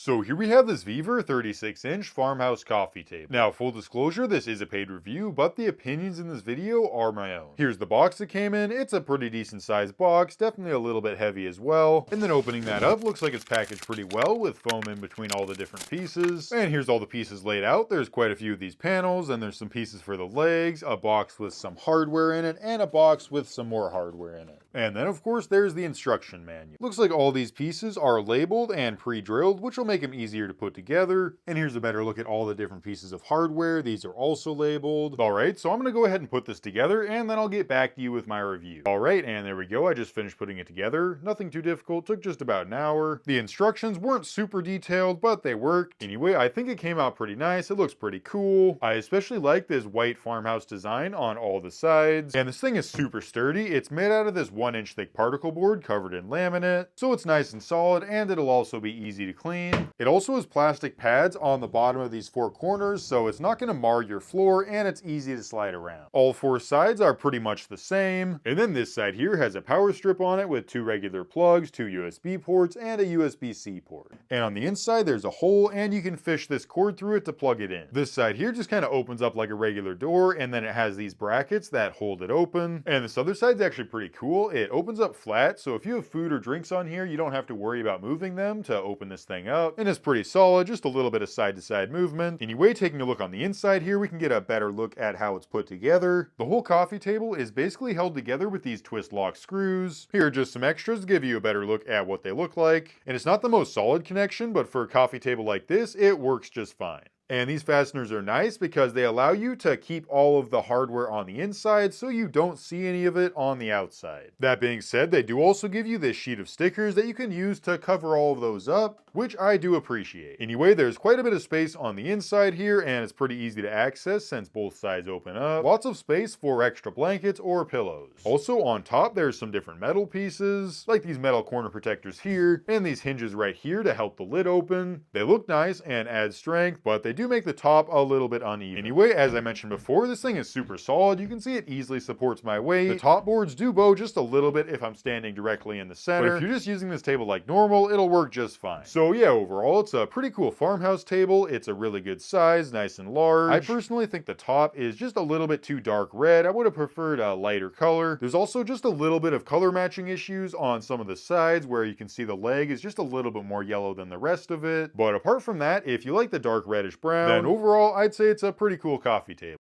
So here we have this VEVOR 36-inch farmhouse coffee table. Now, full disclosure, this is a paid review, but the opinions in this video are my own. Here's the box it came in. It's a pretty decent sized box, definitely a little bit heavy as well. And then opening that up, looks like it's packaged pretty well with foam in between all the different pieces. And here's all the pieces laid out. There's quite a few of these panels, and there's some pieces for the legs, a box with some hardware in it, and a box with some more hardware in it. And then, of course, there's the instruction manual. Looks like all these pieces are labeled and pre-drilled, which will make them easier to put together. And here's a better look at all the different pieces of hardware. These are also labeled. Alright, so I'm going to go ahead and put this together, and then I'll get back to you with my review. Alright, and there we go. I just finished putting it together. Nothing too difficult. Took just about an hour. The instructions weren't super detailed, but they worked. Anyway, I think it came out pretty nice. It looks pretty cool. I especially like this white farmhouse design on all the sides. And this thing is super sturdy. It's made out of this 1-inch thick particle board covered in laminate, so it's nice and solid, and it'll also be easy to clean. It also has plastic pads on the bottom of these 4 corners, so it's not going to mar your floor, and it's easy to slide around. All 4 sides are pretty much the same, and then this side here has a power strip on it with 2 regular plugs, 2 USB ports, and a USB-C port. And on the inside there's a hole, and you can fish this cord through it to plug it in. This side here just kind of opens up like a regular door, and then it has these brackets that hold it open. And this other side's actually pretty cool. It opens up flat, so if you have food or drinks on here, you don't have to worry about moving them to open this thing up. And it's pretty solid, just a little bit of side-to-side movement. Anyway, taking a look on the inside here, we can get a better look at how it's put together. The whole coffee table is basically held together with these twist lock screws. Here are just some extras to give you a better look at what they look like. And it's not the most solid connection, but for a coffee table like this, it works just fine. And these fasteners are nice because they allow you to keep all of the hardware on the inside so you don't see any of it on the outside. That being said, they do also give you this sheet of stickers that you can use to cover all of those up, which I do appreciate. Anyway, there's quite a bit of space on the inside here, and it's pretty easy to access since both sides open up. Lots of space for extra blankets or pillows. Also on top, there's some different metal pieces, like these metal corner protectors here, and these hinges right here to help the lid open. They look nice and add strength, but they do make the top a little bit uneven. Anyway, as I mentioned before, this thing is super solid. You can see it easily supports my weight. The top boards do bow just a little bit if I'm standing directly in the center, but if you're just using this table like normal, it'll work just fine. So yeah, overall, it's a pretty cool farmhouse table. It's a really good size, nice and large. I personally think the top is just a little bit too dark red. I would have preferred a lighter color. There's also just a little bit of color matching issues on some of the sides where you can see the leg is just a little bit more yellow than the rest of it. But apart from that, if you like the dark reddish brown, then overall, I'd say it's a pretty cool coffee table.